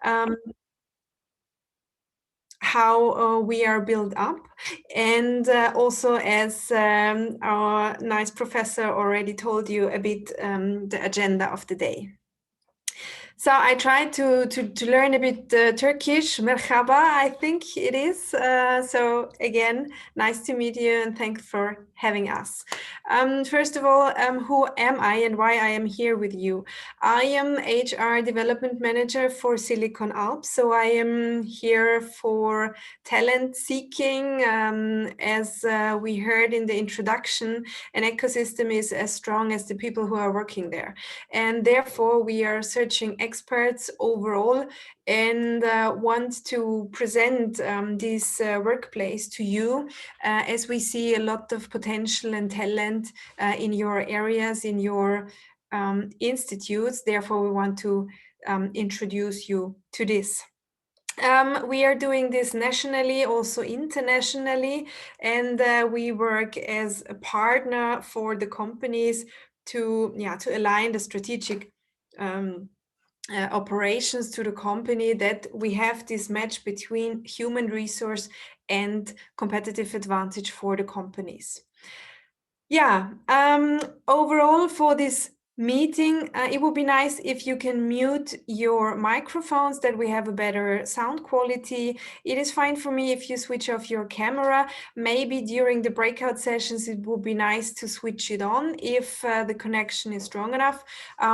um, how we are built up, and also, as our nice professor already told you, a bit the agenda of the day. So I tried to learn a bit Turkish. Merhaba, I think it is. So again, nice to meet you, and thanks for having us. First of all, who am I and why I am here with you? I am HR Development Manager for Silicon Alps. So I am here for talent seeking. As we heard in the introduction, an ecosystem is as strong as the people who are working there. And therefore, we are searching experts overall and want to present this workplace to you, as we see a lot of potential and talent in your areas, in your institutes. Therefore, we want to introduce you to this. We are doing this nationally, also internationally, and we work as a partner for the companies to align the strategic operations to the company, that we have this match between human resource and competitive advantage for the companies. Overall for this meeting, it would be nice if you can mute your microphones, that we have a better sound quality. It is fine for me if you switch off your camera. Maybe during the breakout sessions, it would be nice to switch it on if the connection is strong enough,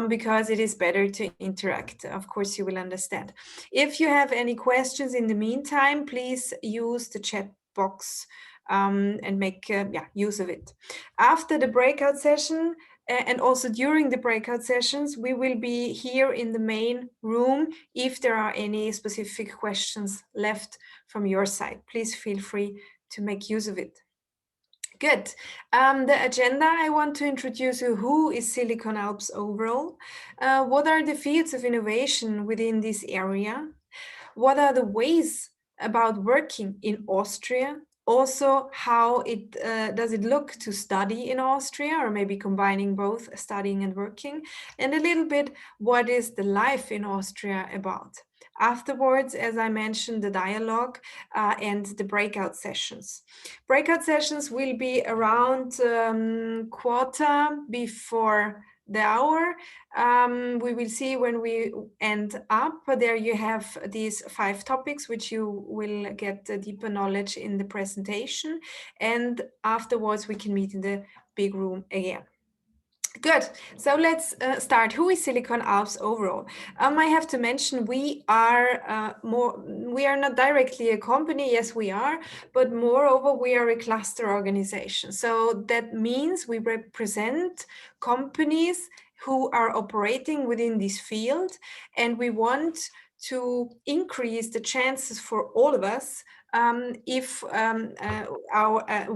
because it is better to interact. Of course, you will understand. If you have any questions in the meantime, please use the chat box and make use of it. After the breakout session, and also during the breakout sessions, we will be here in the main room. If there are any specific questions left from your side, please feel free to make use of it. Good. The agenda, I want to introduce you. Who is Silicon Alps overall? What are the fields of innovation within this area? What are the ways about working in Austria? Also, how does it look to study in Austria, or maybe combining both studying and working? And a little bit, what is the life in Austria about? Afterwards, as I mentioned, the dialogue and the breakout sessions. Breakout sessions will be around quarter before the hour. We will see when we end up. There you have these 5 topics, which you will get a deeper knowledge in the presentation. And afterwards, we can meet in the big room again. Good. So let's start. Who is Silicon Alps overall? I have to mention we are not directly a company. Yes, we are, but moreover, we are a cluster organization. So that means we represent companies who are operating within this field, and we want to increase the chances for all of us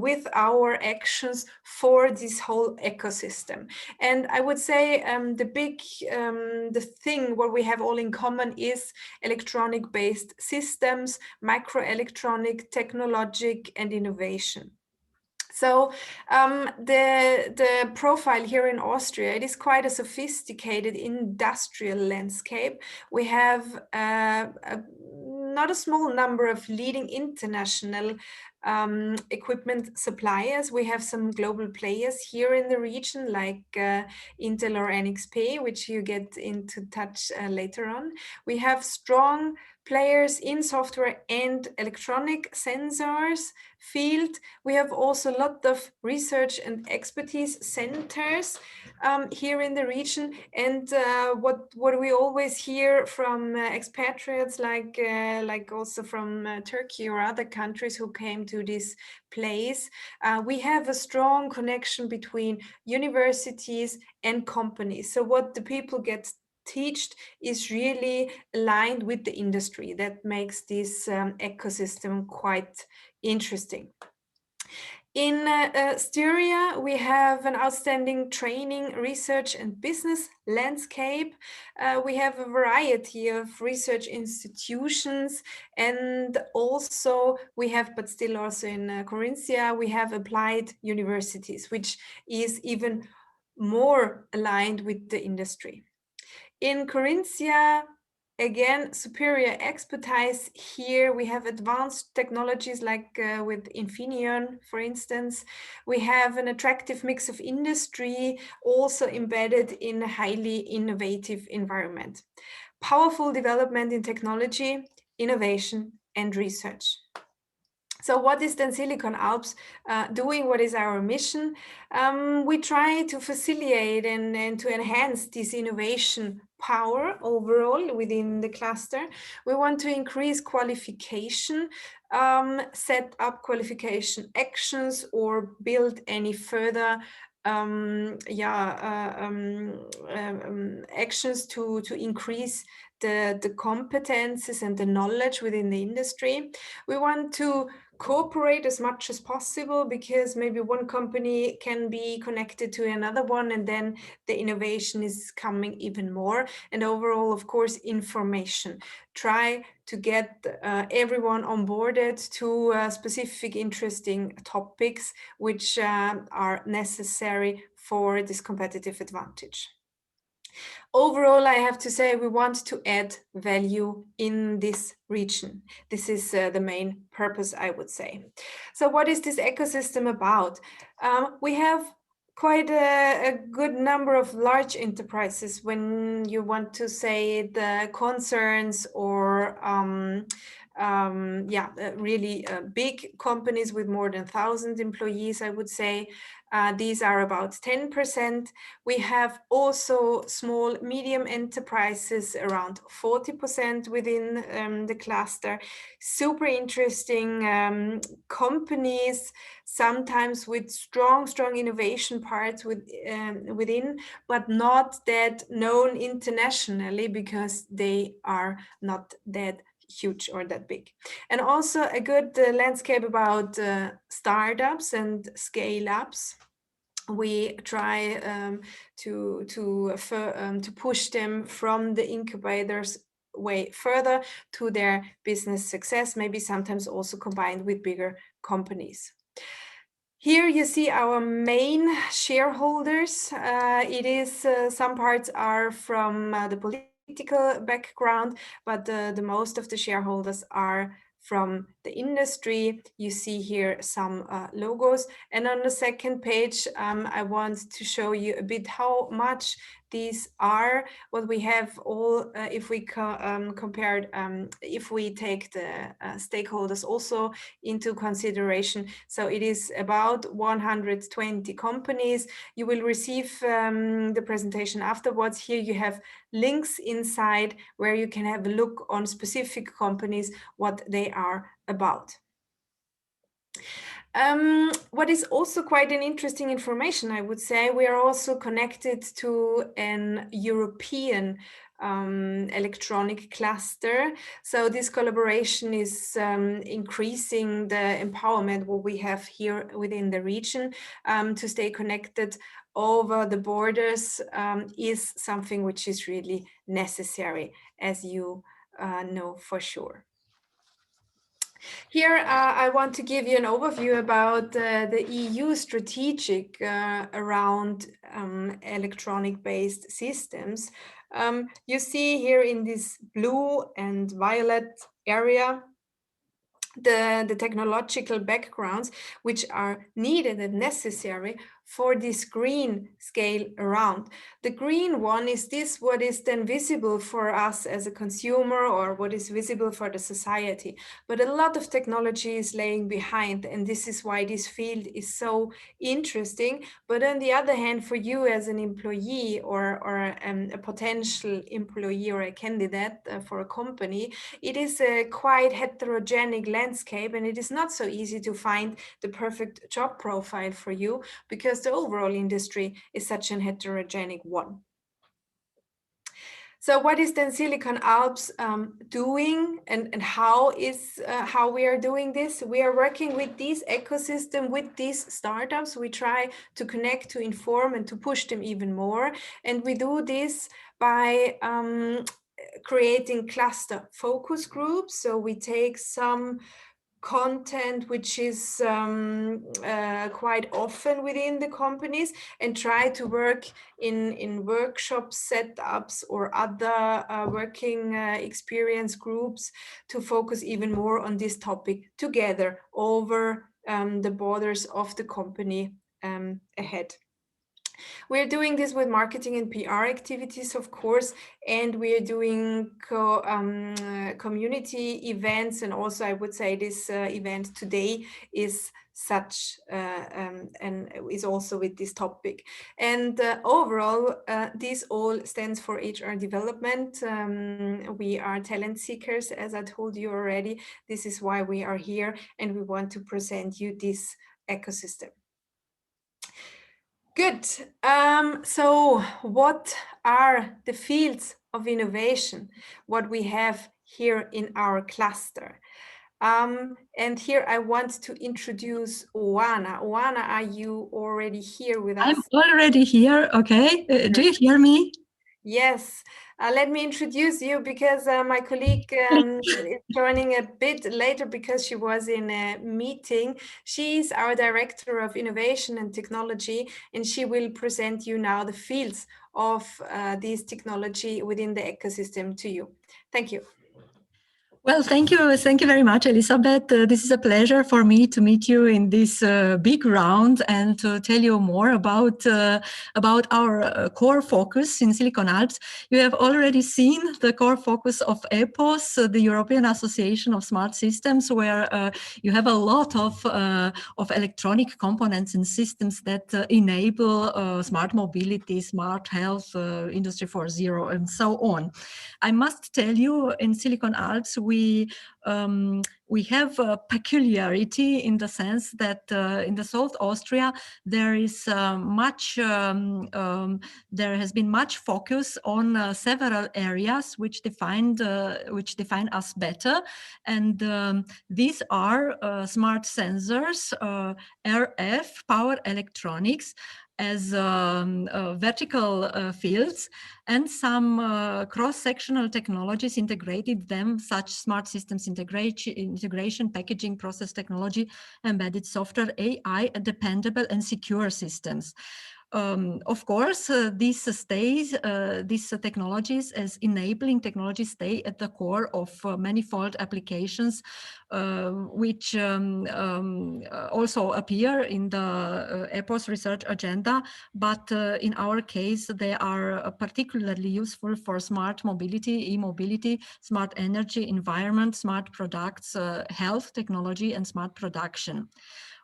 with our actions for this whole ecosystem. And I would say the thing what we have all in common is electronic-based systems, microelectronic, technologic, and innovation. So the profile here in Austria, it is quite a sophisticated industrial landscape. We have not a small number of leading international equipment suppliers. We have some global players here in the region, like Intel or NXP, which you get into touch later on. We have strong players in software and electronic sensors field. We have also a lot of research and expertise centers here in the region. And what we always hear from expatriates, like also from Turkey or other countries who came to this place, we have a strong connection between universities and companies. So what the people get taught is really aligned with the industry. That makes this ecosystem quite interesting. In Styria, we have an outstanding training, research, and business landscape. We have a variety of research institutions, and also we have, but still also in Corinthia, we have applied universities, which is even more aligned with the industry. In Corinthia, Again, superior expertise. Here we have advanced technologies like with Infineon, for instance. We have an attractive mix of industry, also embedded in a highly innovative environment. Powerful development in technology, innovation, and research. So what is then Silicon Alps doing? What is our mission? We try to facilitate and to enhance this innovation power overall within the cluster. We want to increase qualification, set up qualification actions, or build any further actions to increase the competences and the knowledge within the industry. We want to cooperate as much as possible, because maybe one company can be connected to another one, and then the innovation is coming even more. And overall, of course, information. Try to get everyone onboarded to specific interesting topics which are necessary for this competitive advantage. Overall, I have to say we want to add value in this region. This is the main purpose, I would say. So what is this ecosystem about? We have quite a good number of large enterprises, when you want to say the concerns or really big companies with more than 1,000 employees, I would say. These are about 10%. We have also small, medium enterprises, around 40% within the cluster. Super interesting companies, sometimes with strong innovation parts within, but not that known internationally, because they are not that huge or that big. And also a good landscape about startups and scale-ups. We try to push them from the incubators way further to their business success, maybe sometimes also combined with bigger companies. Here you see our main shareholders. It is some parts are from the political background, but the most of the shareholders are from the industry. You see here some logos. And on the second page, I want to show you a bit how much these are, what we have all, if we compared, if we take the stakeholders also into consideration. So it is about 120 companies. You will receive the presentation afterwards. Here you have links inside where you can have a look on specific companies, what they are about. What is also quite an interesting information, I would say, we are also connected to an European electronic cluster. So this collaboration is increasing the empowerment what we have here within the region. To stay connected over the borders is something which is really necessary, as you know for sure. Here, I want to give you an overview about the EU strategic around electronic-based systems. You see here in this blue and violet area the technological backgrounds which are needed and necessary for this green scale around. The green one is this, what is then visible for us as a consumer, or what is visible for the society. But a lot of technology is laying behind, and this is why this field is so interesting. But on the other hand, for you as an employee or a potential employee or a candidate for a company, it is a quite heterogenic landscape, and it is not so easy to find the perfect job profile for you, because the overall industry is such an heterogenic one. So what is then Silicon Alps doing, and how we are doing this? We are working with this ecosystem, with these startups. We try to connect, to inform, and to push them even more. And we do this by creating cluster focus groups. So we take some content which is quite often within the companies, and try to work in workshop setups or other working experience groups to focus even more on this topic together over the borders of the company ahead. We're doing this with marketing and PR activities, of course, and we're doing community events. And also, I would say this event today is such and is also with this topic. And overall, this all stands for HR development. We are talent seekers, as I told you already. This is why we are here, and we want to present you this ecosystem. Good. So what are the fields of innovation, what we have here in our cluster? And here I want to introduce Oana. Oana, are you already here with us? I'm already here, okay. Do you hear me? Yes. Let me introduce you, because my colleague is joining a bit later because she was in a meeting. She's our Director of Innovation and Technology, and she will present you now the fields of this technology within the ecosystem to you. Thank you. Well, thank you very much, Elisabeth. This is a pleasure for me to meet you in this big round and to tell you more about our core focus in Silicon Alps. You have already seen the core focus of EPOS, the European Association of Smart Systems, where you have a lot of electronic components and systems that enable smart mobility, smart health, Industry 4.0, and so on. I must tell you, in Silicon Alps, we have a peculiarity in the sense that in the South Austria there is there has been much focus on several areas which define us better, and these are smart sensors, RF, power electronics, as vertical fields, and some cross-sectional technologies integrated them, such smart systems integration, packaging, process technology, embedded software, AI, dependable and secure systems. Of course, these technologies as enabling technologies stay at the core of manifold applications, which also appear in the EPOS research agenda. But in our case, they are particularly useful for smart mobility, e-mobility, smart energy, environment, smart products, health technology, and smart production.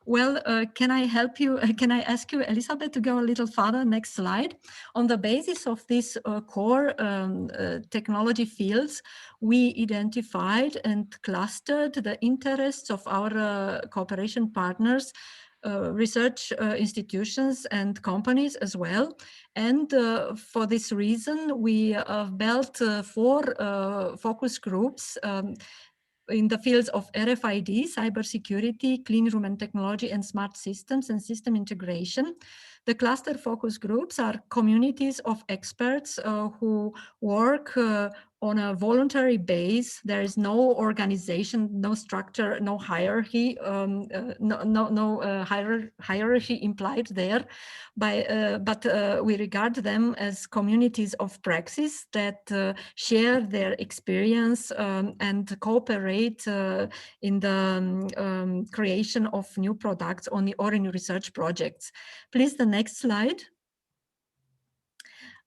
Well, can I help you? Can I ask you, Elisabeth, to go a little further? Next slide. On the basis of these core technology fields, we identified and clustered the interests of our cooperation partners, research institutions and companies as well. And for this reason, we built 4 focus groups in the fields of RFID, cybersecurity, clean room and technology, and smart systems and system integration. The cluster focus groups are communities of experts who work on a voluntary base. There is no organization, no structure, no hierarchy, hierarchy implied there. But we regard them as communities of praxis that share their experience and cooperate in the creation of new products or in research projects. Please, the next slide.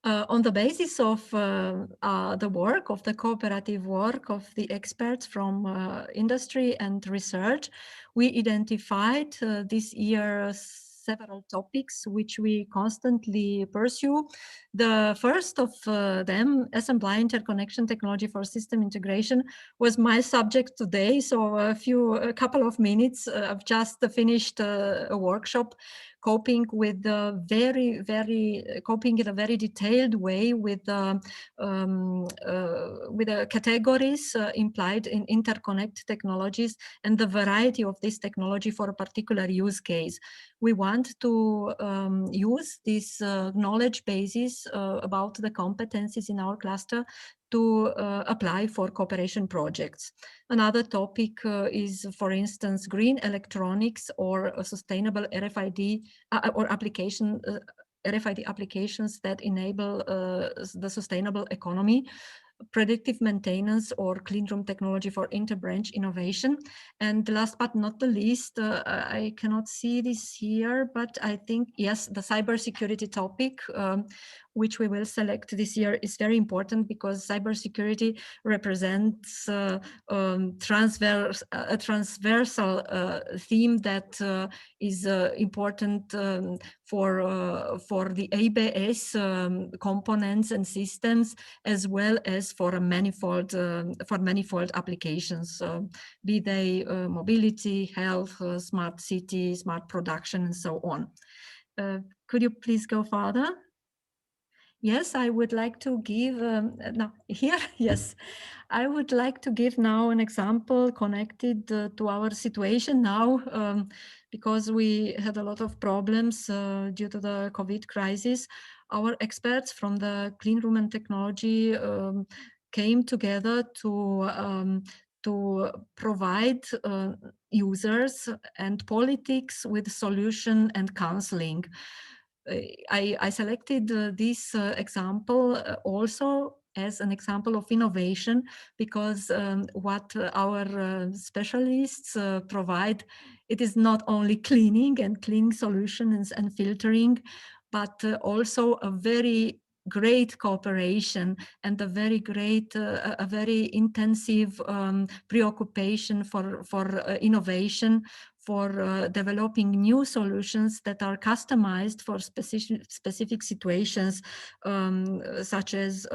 On the basis of the work, of the cooperative work of the experts from industry and research, we identified this year several topics which we constantly pursue. The first of them, assembly interconnection technology for system integration, was my subject today. So a couple of minutes, I've just finished a workshop coping in a very detailed way with the categories implied in interconnect technologies and the variety of this technology for a particular use case. We want to use this knowledge basis about the competencies in our cluster to apply for cooperation projects. Another topic is, for instance, green electronics or sustainable RFID or application RFID applications that enable the sustainable economy, predictive maintenance or clean room technology for interbranch innovation. And last but not the least, I cannot see this here, but I think, yes, the cybersecurity topic, which we will select this year, is very important because cybersecurity represents a transversal theme that is important for the ABS components and systems, as well as for manifold applications, be they mobility, health, smart city, smart production, and so on. Could you please go further? Yes, I would like to give now here. Yes, I would like to give now an example connected to our situation now, because we had a lot of problems due to the COVID crisis. Our experts from the clean room and technology came together to provide users and politics with solution and counseling. I selected this example also as an example of innovation because what our specialists provide, it is not only cleaning and cleaning solutions and filtering, but also a very great cooperation and a very great, a very intensive preoccupation for innovation, for developing new solutions that are customized for specific situations, such as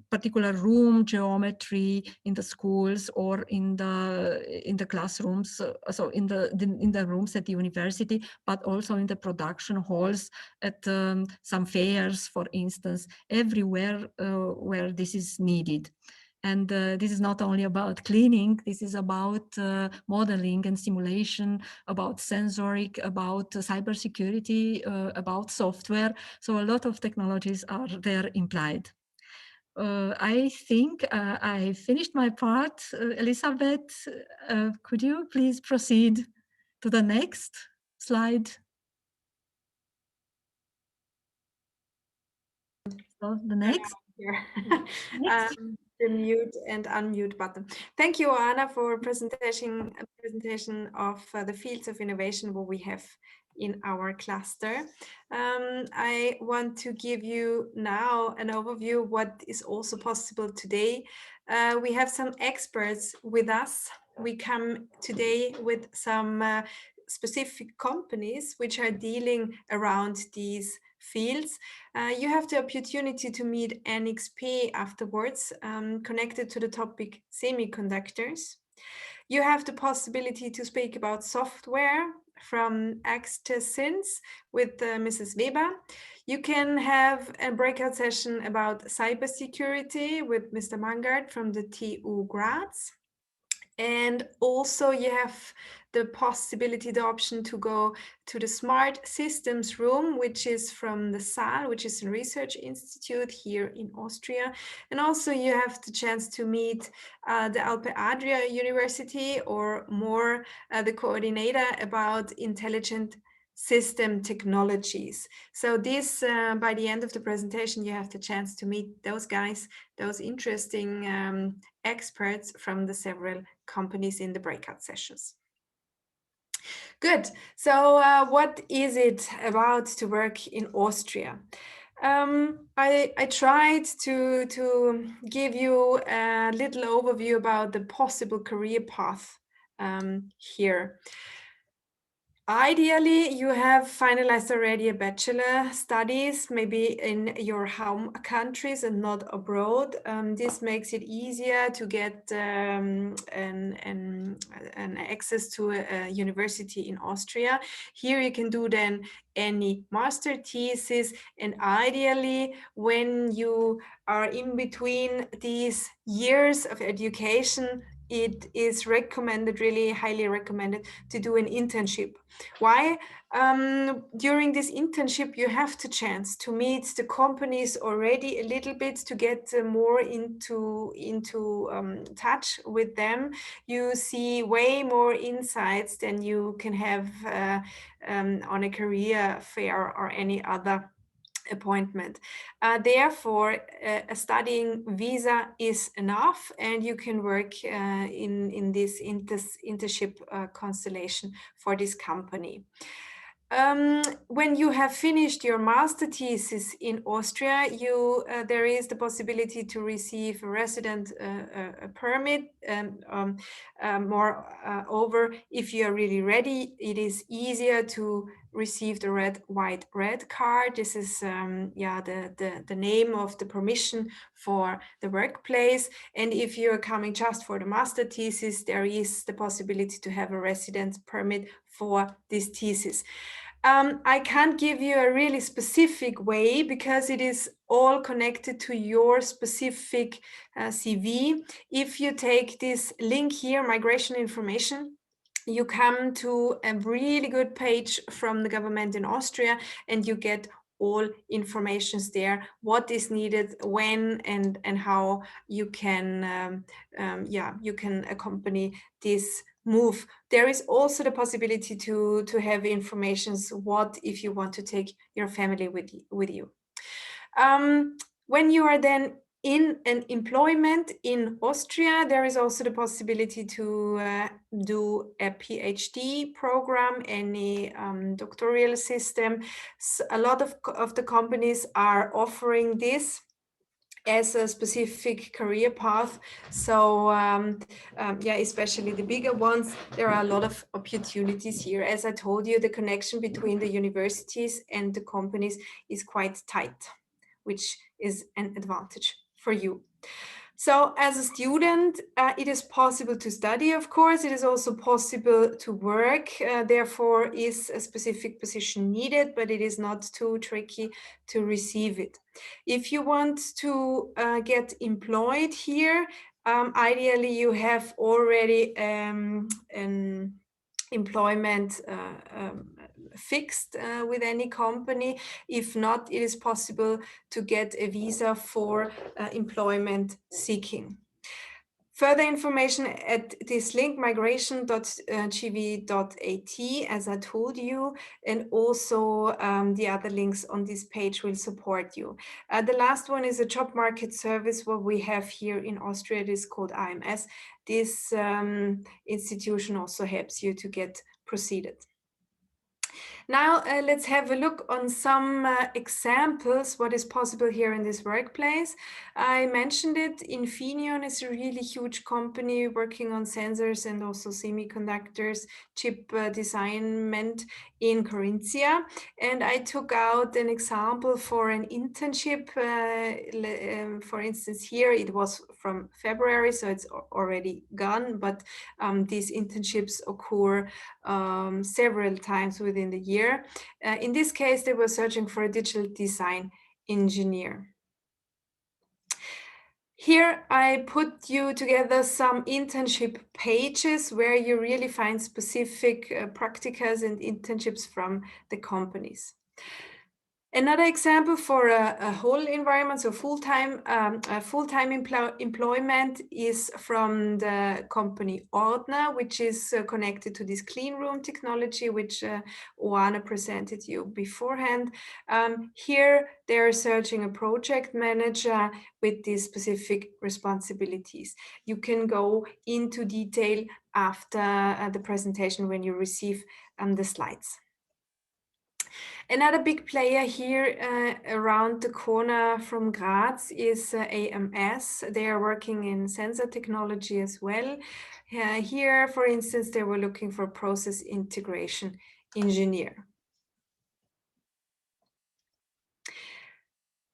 particular room geometry in the schools or in the classrooms, so in the rooms at the university, but also in the production halls at some fairs, for instance, everywhere where this is needed. And this is not only about cleaning, this is about modeling and simulation, about sensoric, about cybersecurity, about software. So a lot of technologies are there implied. I think I finished my part. Elisabeth, could you please proceed to the next slide? So the next. Next. The mute and unmute button. Thank you, Anna, for presentation of the fields of innovation what we have in our cluster. I want to give you now an overview of what is also possible today. We have some experts with us. We come today with some specific companies which are dealing around these fields. You have the opportunity to meet NXP afterwards, connected to the topic semiconductors. You have the possibility to speak about software from Axtesins with Mrs. Weber. You can have a breakout session about cybersecurity with Mr. Mangard from the TU Graz. And also you have the possibility, the option to go to the Smart Systems room, which is from the SAL, which is a research institute here in Austria. And also you have the chance to meet the Alpe Adria University, or more the coordinator about intelligent system technologies. So this, by the end of the presentation, you have the chance to meet those guys, those interesting experts from the several companies in the breakout sessions. Good. So what is it about to work in Austria? I tried to give you a little overview about the possible career path here. Ideally, you have finalized already a bachelor studies, maybe in your home countries and not abroad. This makes it easier to get an access to a university in Austria. Here you can do then any master thesis, and ideally when you are in between these years of education, it is recommended, really highly recommended, to do an internship. Why? During this internship, you have the chance to meet the companies already a little bit, to get more into touch with them. You see way more insights than you can have on a career fair or any other appointment. Therefore, a studying visa is enough, and you can work in this internship constellation for this company. When you have finished your master thesis in Austria, there is the possibility to receive a resident permit. Moreover, if you are really ready, it is easier to receive the red card. This is the name of the permission for the workplace. And if you are coming just for the master thesis, there is the possibility to have a residence permit for this thesis. I can't give you a really specific way because it is all connected to your specific CV. If you take this link here, migration information, you come to a really good page from the government in Austria, and you get all informations there, what is needed, when, and how you can you can accompany this move. There is also the possibility to have informations what if you want to take your family with you. When you are then in an employment in Austria, there is also the possibility to do a PhD program, any doctoral system. So a lot of the companies are offering this as a specific career path. So especially the bigger ones, there are a lot of opportunities here. As I told you, the connection between the universities and the companies is quite tight, which is an advantage for you. So as a student, it is possible to study, of course. It is also possible to work. Therefore, is a specific position needed, but it is not too tricky to receive it. If you want to get employed here, ideally you have already an employment fixed with any company. If not, it is possible to get a visa for employment seeking. Further information at this link, migration.gv.at, as I told you, and also the other links on this page will support you. The last one is a job market service. What we have here in Austria, it is called AMS. This institution also helps you to get proceeded. Now let's have a look on some examples, what is possible here in this workplace. I mentioned it, Infineon is a really huge company working on sensors and also semiconductors, chip designment in Carinthia. And I took out an example for an internship. For instance, here it was from February, so it's already gone, but these internships occur several times within the year. In this case, they were searching for a digital design engineer. Here I put you together some internship pages where you really find specific practicas and internships from the companies. Another example for a whole environment, so full-time employment, is from the company Ordner, which is connected to this clean room technology, which Oana presented you beforehand. Here they're searching a project manager with these specific responsibilities. You can go into detail after the presentation when you receive the slides. Another big player here around the corner from Graz is AMS. They are working in sensor technology as well. Here, for instance, they were looking for a process integration engineer.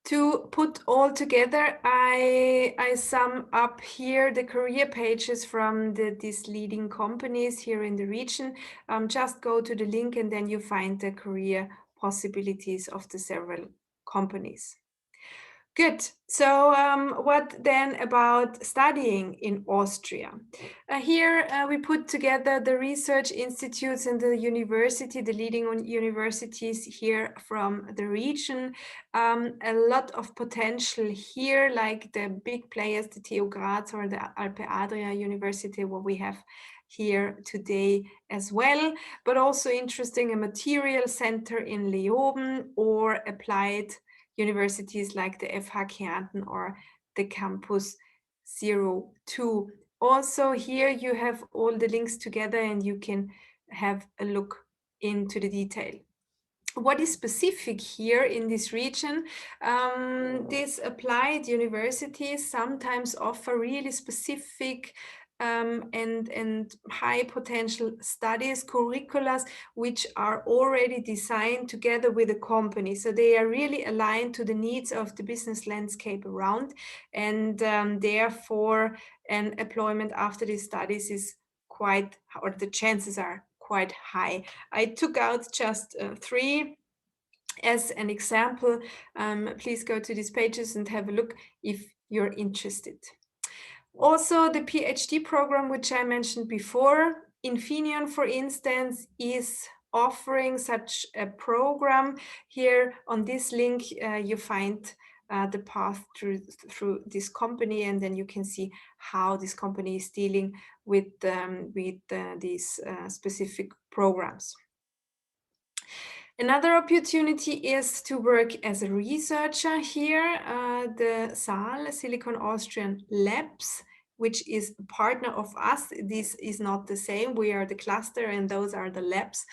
To put all together, I sum up here the career pages from these leading companies here in the region. Just go to the link and then you find the career possibilities of the several companies. Good. So what then about studying in Austria? Here we put together the research institutes and the university, the leading universities here from the region. A lot of potential here, like the big players, the TU Graz or the Alpe Adria University, what we have here today as well, but also interesting a material center in Leoben or applied universities like the FH Kärnten or the Campus 02. Also here you have all the links together and you can have a look into the detail. What is specific here in this region? These applied universities sometimes offer really specific and high potential studies, curriculums, which are already designed together with the company. So they are really aligned to the needs of the business landscape around, and therefore an employment after these studies is quite, or the chances are quite high. I took out just 3 as an example. Please go to these pages and have a look if you're interested. Also, the PhD program, which I mentioned before, Infineon, for instance, is offering such a program. Here on this link, you find the path through this company, and then you can see how this company is dealing with these specific programs. Another opportunity is to work as a researcher here. The SAL, Silicon Austrian Labs, which is a partner of us. This is not the same. We are the cluster and those are the labs.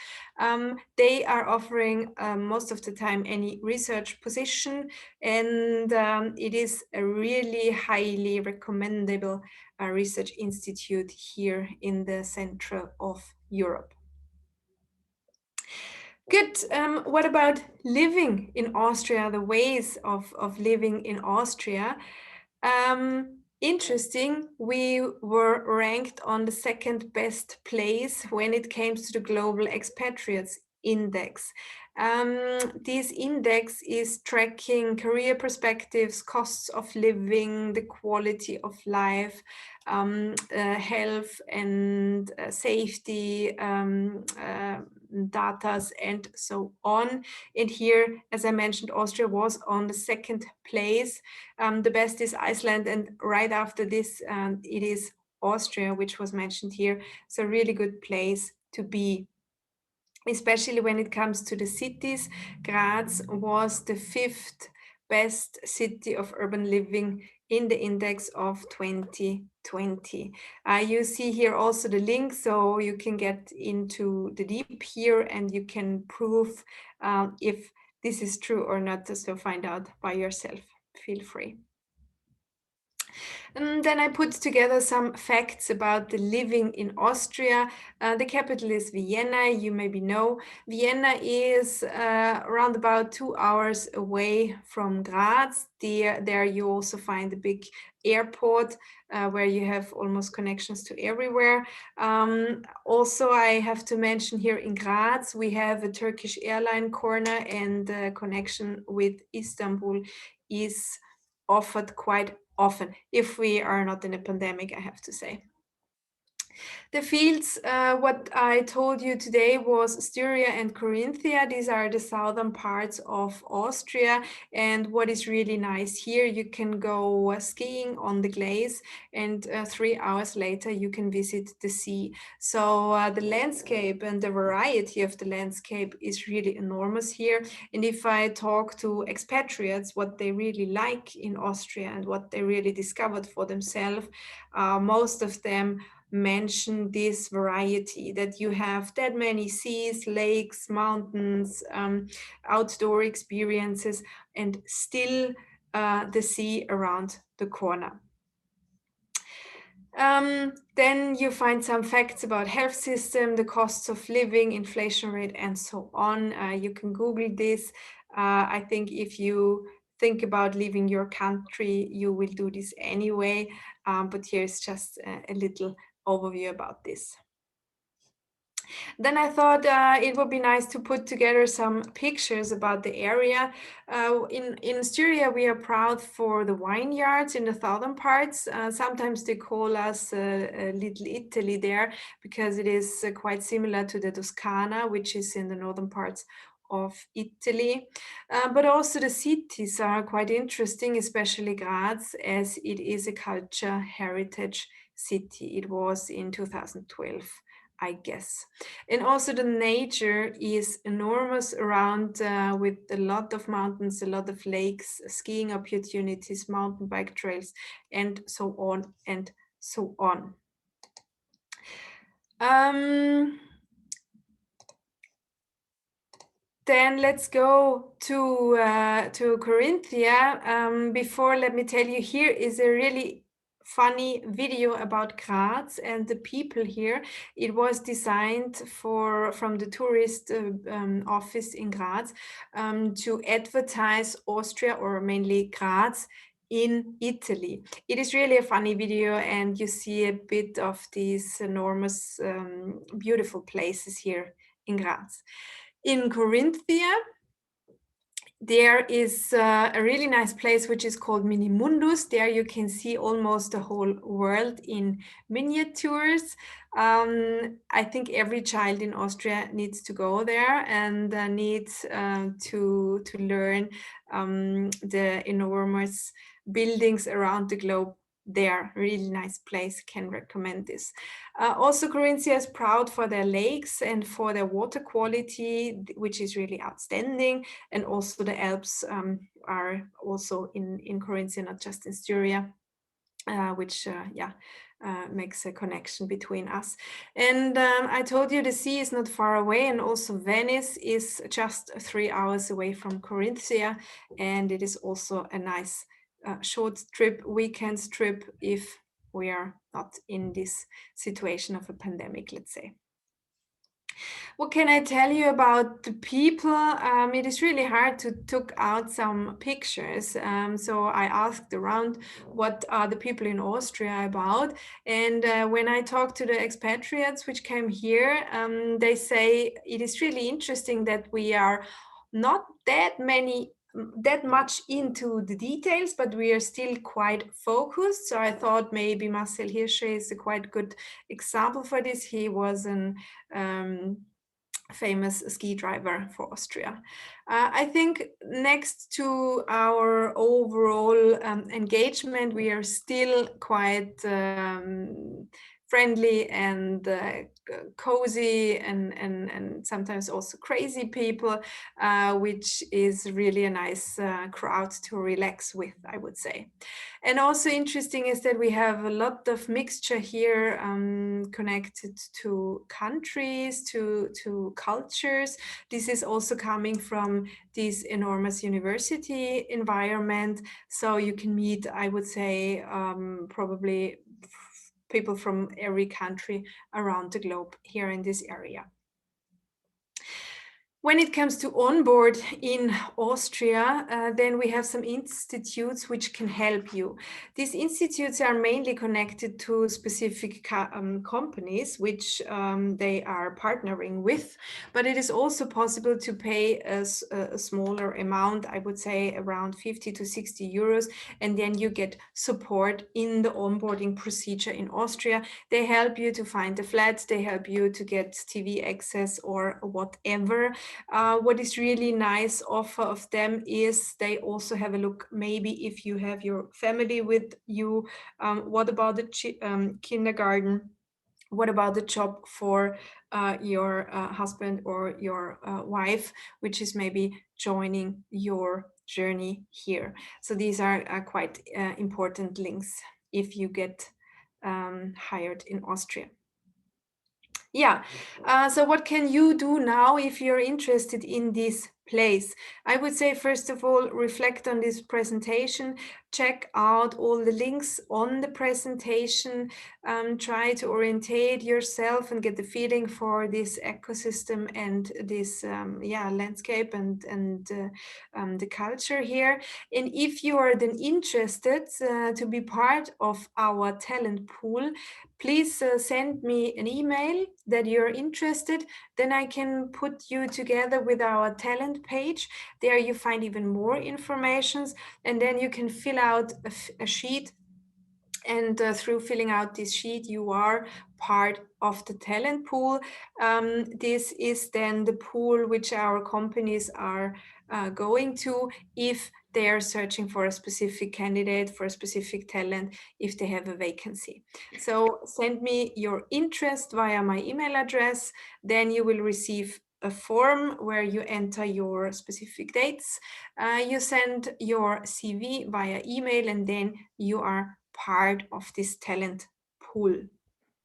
They are offering most of the time any research position, and it is a really highly recommendable research institute here in the center of Europe. Good. What about living in Austria, the ways of living in Austria? Interesting, we were ranked on the 2nd best place when it came to the Global Expatriates Index. This index is tracking career perspectives, costs of living, the quality of life, health and safety, datas and so on. And here, as I mentioned, Austria was on the 2nd place. The best is Iceland, and right after this, it is Austria, which was mentioned here. So really good place to be, especially when it comes to the cities. Graz was the 5th best city of urban living in the index of 2020. You see here also the link, so you can get into the deep here and you can prove if this is true or not, so find out by yourself. Feel free. And then I put together some facts about the living in Austria. The capital is Vienna, you maybe know. Vienna is around about 2 hours away from Graz. There you also find the big airport where you have almost connections to everywhere. Also, I have to mention here in Graz, we have a Turkish airline corner, and the connection with Istanbul is offered quite often, if we are not in a pandemic, I have to say. The fields, what I told you today was Styria and Carinthia. These are the southern parts of Austria. And what is really nice here, you can go skiing on the glaciers, and 3 hours later you can visit the sea. So the landscape and the variety of the landscape is really enormous here. And if I talk to expatriates, what they really like in Austria and what they really discovered for themselves, most of them mention this variety, that you have that many seas, lakes, mountains, outdoor experiences, and still the sea around the corner. Then you find some facts about health system, the costs of living, inflation rate, and so on. You can Google this. I think if you think about leaving your country, you will do this anyway. But here's just a little overview about this. Then I thought it would be nice to put together some pictures about the area. In Styria, we are proud for the vineyards in the southern parts. Sometimes they call us Little Italy there because it is quite similar to the Toscana, which is in the northern parts of Italy. But also the cities are quite interesting, especially Graz, as it is a culture heritage city. It was in 2012. I guess. And also the nature is enormous around with a lot of mountains, a lot of lakes, skiing opportunities, mountain bike trails, and so on and so on. Then let's go to Corinthia. Before, let me tell you, here is a really funny video about Graz and the people here. It was designed from the tourist office in Graz to advertise Austria, or mainly Graz, in Italy. It is really a funny video, and you see a bit of these enormous, beautiful places here in Graz. In Corinthia, there is a really nice place which is called Minimundus. There you can see almost the whole world in miniatures. I think every child in Austria needs to go there and needs to learn the enormous buildings around the globe. There, really nice place, can recommend this. Also, Corinthia is proud for their lakes and for their water quality, which is really outstanding. And also the Alps are also in Corinthia, not just in Styria, which makes a connection between us. And I told you the sea is not far away, and also Venice is just 3 hours away from Corinthia, and it is also a nice short trip, weekend trip, if we are not in this situation of a pandemic, let's say. What can I tell you about the people? It is really hard to took out some pictures. So I asked around what are the people in Austria about. And when I talked to the expatriates which came here, they say it is really interesting that we are not that much into the details, but we are still quite focused. So I thought maybe Marcel Hirsche is a quite good example for this. He was an famous ski driver for Austria. I think next to our overall engagement, we are still quite friendly and cozy and sometimes also crazy people, which is really a nice crowd to relax with, I would say. And also interesting is that we have a lot of mixture here connected to countries, to cultures. This is also coming from this enormous university environment. So you can meet, I would say, probably people from every country around the globe here in this area. When it comes to onboard in Austria, then we have some institutes which can help you. These institutes are mainly connected to specific companies which they are partnering with, but it is also possible to pay a smaller amount, I would say around 50 to 60 euros, and then you get support in the onboarding procedure in Austria. They help you to find the flats, they help you to get TV access or whatever. What is really nice offer of them is they also have a look, maybe if you have your family with you, what about the kindergarten? What about the job for your husband or your wife, which is maybe joining your journey here? So these are quite important links if you get hired in Austria. Yeah, so what can you do now if you're interested in this place. I would say, first of all, reflect on this presentation, check out all the links on the presentation, try to orientate yourself and get the feeling for this ecosystem and this landscape and the culture here. And if you are then interested to be part of our talent pool, please send me an email that you're interested. Then I can put you together with our talent page. There you find even more information, and then you can fill out a sheet, and through filling out this sheet you are part of the talent pool. This is then the pool which our companies are going to if they are searching for a specific candidate, for a specific talent, if they have a vacancy. So send me your interest via my email address, then you will receive a form where you enter your specific dates. You send your CV via email, and then you are part of this talent pool.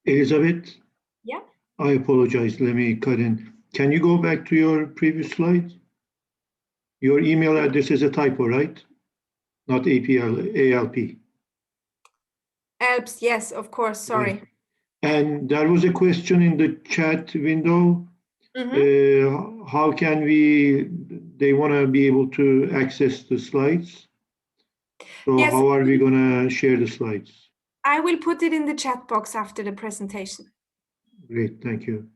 Elizabeth? Yeah? I apologize, let me cut in. Can you go back to your previous slide? Your email address is a typo, right? Not ALP. Alps, yes, of course, sorry. Right. And there was a question in the chat window. How can they want to be able to access the slides? So yes. How are we going to share the slides? I will put it in the chat box after the presentation. Great, thank you.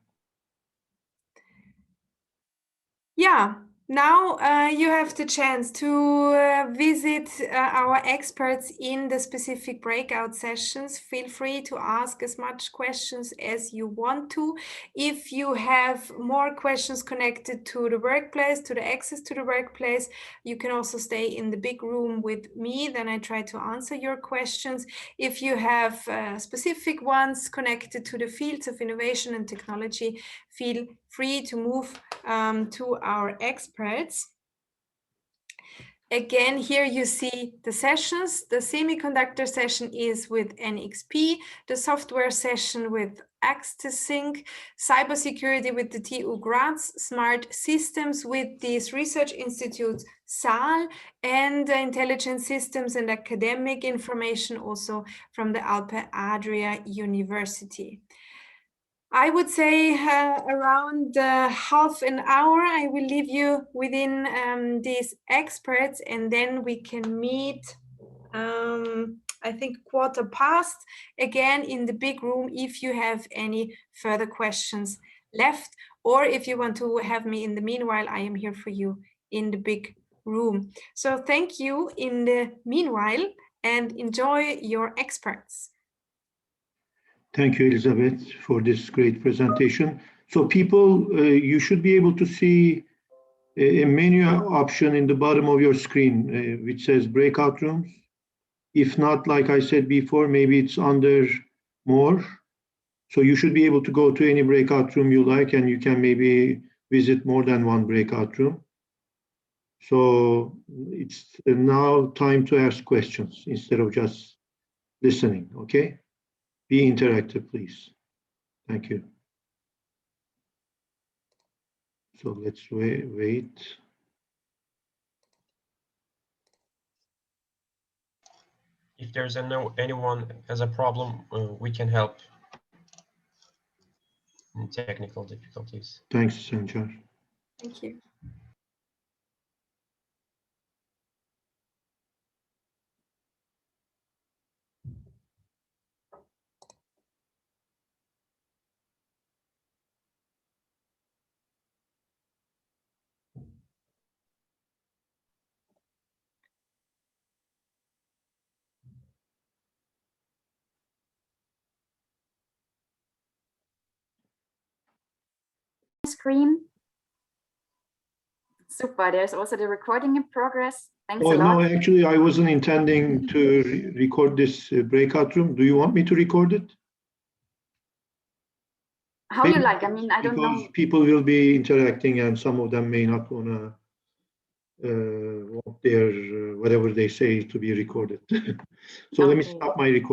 Yeah, now you have the chance to visit our experts in the specific breakout sessions. Feel free to ask as much questions as you want to. If you have more questions connected to the workplace, to the access to the workplace, you can also stay in the big room with me, then I try to answer your questions. If you have specific ones connected to the fields of innovation and technology, feel free to move to our experts. Again, here you see the sessions. The semiconductor session is with NXP, the software session with AxThSync, cybersecurity with the TU Graz, smart systems with these research institutes SAAL, and intelligent systems and academic information also from the Alpe Adria University. I would say around half an hour, I will leave you within these experts, and then we can meet, I think 1:15 again in the big room if you have any further questions left, or if you want to have me in the meanwhile, I am here for you in the big room. So thank you in the meanwhile, and enjoy your experts. Thank you, Elizabeth, for this great presentation. So people, you should be able to see a menu option in the bottom of your screen, which says Breakout Rooms. If not, like I said before, maybe it's under More. So you should be able to go to any breakout room you like, and you can maybe visit more than one breakout room. So it's now time to ask questions instead of just listening, okay? Be interactive, please. Thank you. So let's wait. If there's anyone has a problem, we can help in technical difficulties. Thanks, Sanjar. Thank you. Screen. Super, there's also the recording in progress. Thanks a lot. No, actually, I wasn't intending to record this breakout room. Do you want me to record it? How you like, I mean, I don't know. Because people will be interacting and some of them may not want to want their whatever they say to be recorded. So okay. Let me stop my recording.